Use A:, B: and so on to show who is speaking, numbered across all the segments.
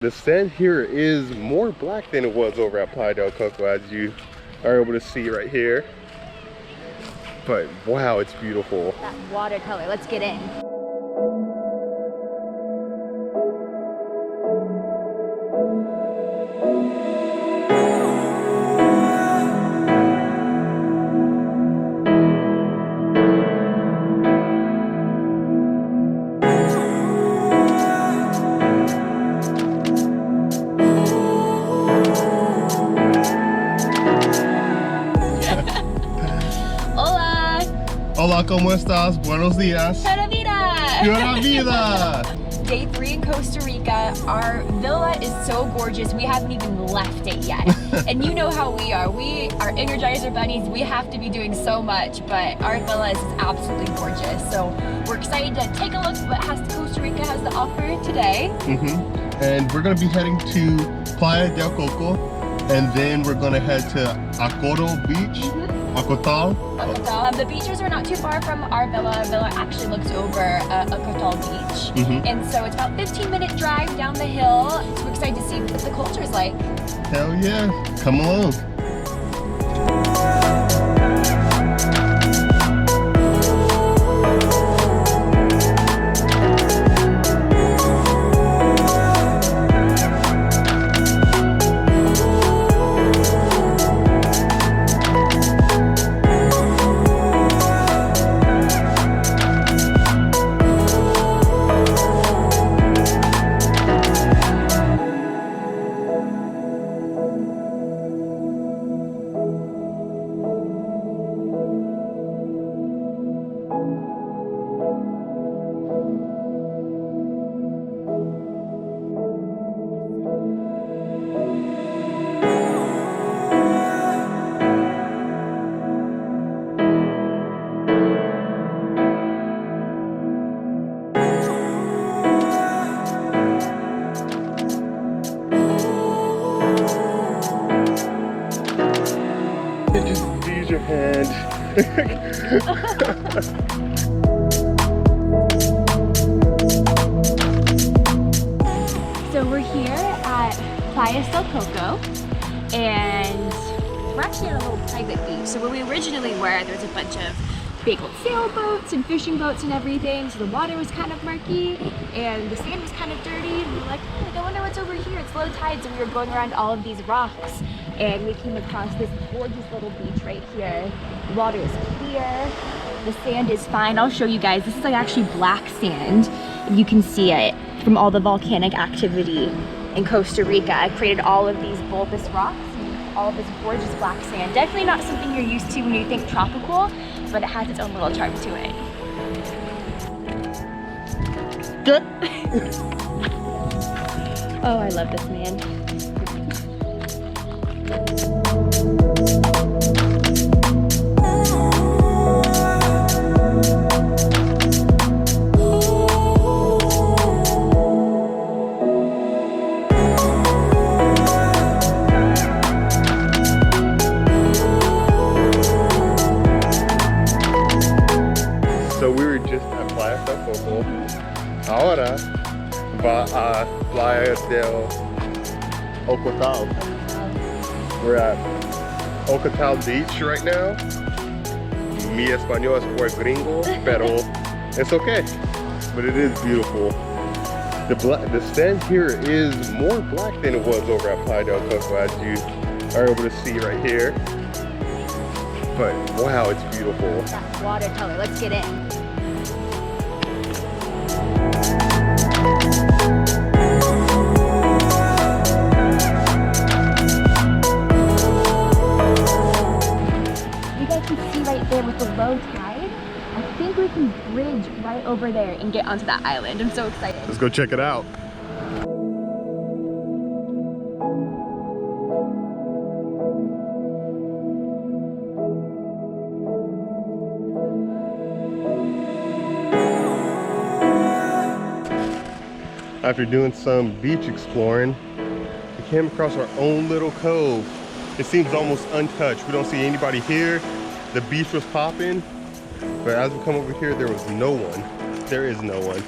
A: The sand here is more black than it was over at Playa Del Coco, as you are able to see right here. But wow, it's beautiful.
B: That watercolor, let's get in.
A: Hola, ¿cómo estás? Buenos días.
B: Pura vida!
A: Pura vida!
B: Day 3 in Costa Rica. Our villa is so gorgeous, we haven't even left it yet. And you know how we are. We are Energizer bunnies. We have to be doing so much, but our villa is absolutely gorgeous. So we're excited to take a look at what Costa Rica has to offer today.
A: And we're going to be heading to Playa Del Coco, and then we're going to head to Ocotal Beach. Ocotal.
B: The beaches are not too far from our villa. Our villa actually looks over Ocotal Beach. And so it's about a 15-minute drive down the hill. So we're excited to see what the culture is like.
A: Hell yeah. Come along. Just use your hand.
B: So we're here at Playa Del Coco, and we're actually on a little private beach. So where we originally were, there was a bunch of big old sailboats and fishing boats and everything. So the water was kind of murky and the sand was kind of dirty. And we were like, I wonder what's over here. It's low tide. So we were going around all of these rocks, and we came across this gorgeous little beach right here. The water is clear. The sand is fine. I'll show you guys. This is like actually black sand. You can see it from all the volcanic activity in Costa Rica. It created all of these bulbous rocks and all of this gorgeous black sand. Definitely not something you're used to when you think tropical, but it has its own little charm to it. Good. Oh, I love this man.
A: So we were just at Playa Del Coco. Ahora va a Playa del Ocotal. We're at Ocotal Beach right now. Mi español es muy gringo, pero it's okay. But it is beautiful. The sand here is more black than it was over at Playa Del Coco, as you are able to see right here. But wow, it's beautiful.
B: That watercolor, let's get in. You guys can see right there with the low tide. I think we can bridge right over there and get onto that island. I'm so excited.
A: Let's go check it out. After doing some beach exploring, we came across our own little cove. It seems almost untouched. We don't see anybody here. The beach was popping, but as we come over here, there was no one. There is no one.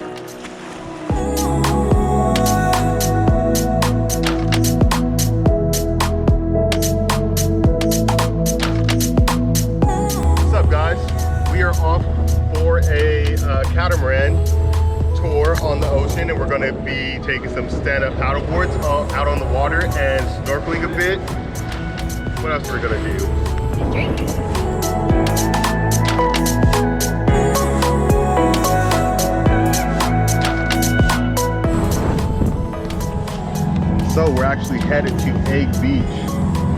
A: stand-up paddle boards out on the water and snorkeling a bit. What else we're gonna do?
B: Drink.
A: So we're actually headed to Egg Beach.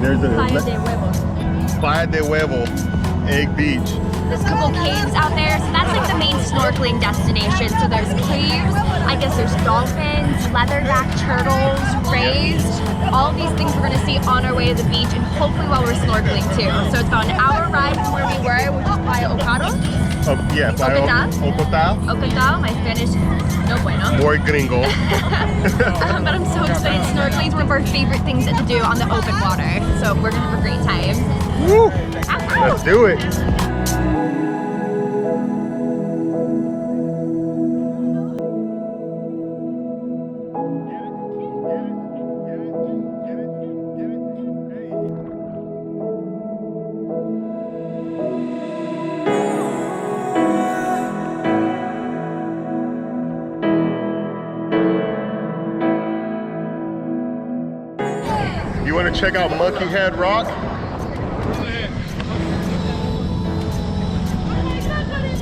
A: There's a
B: Playa del Huevo.
A: Playa del Huevo, Egg Beach.
B: There's a couple caves out there, so that's like the main snorkeling destination. So there's caves, I guess there's dolphins, leatherback turtles, rays. All of these things we're gonna see on our way to the beach and hopefully while we're snorkeling too. So it's about an hour ride from where we were, which is Playa Ocotal.
A: Yeah, Playa Ocotal.
B: Ocotal, my Spanish, no bueno.
A: Muy gringo.
B: But I'm so excited. Snorkeling is one of our favorite things to do on the open water. So we're gonna have a great time.
A: Woo! Let's do it. You want to check out Monkey Head Rock?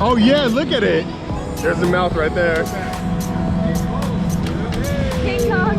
A: Oh yeah, look at it. There's the mouth right there.
B: King Kong.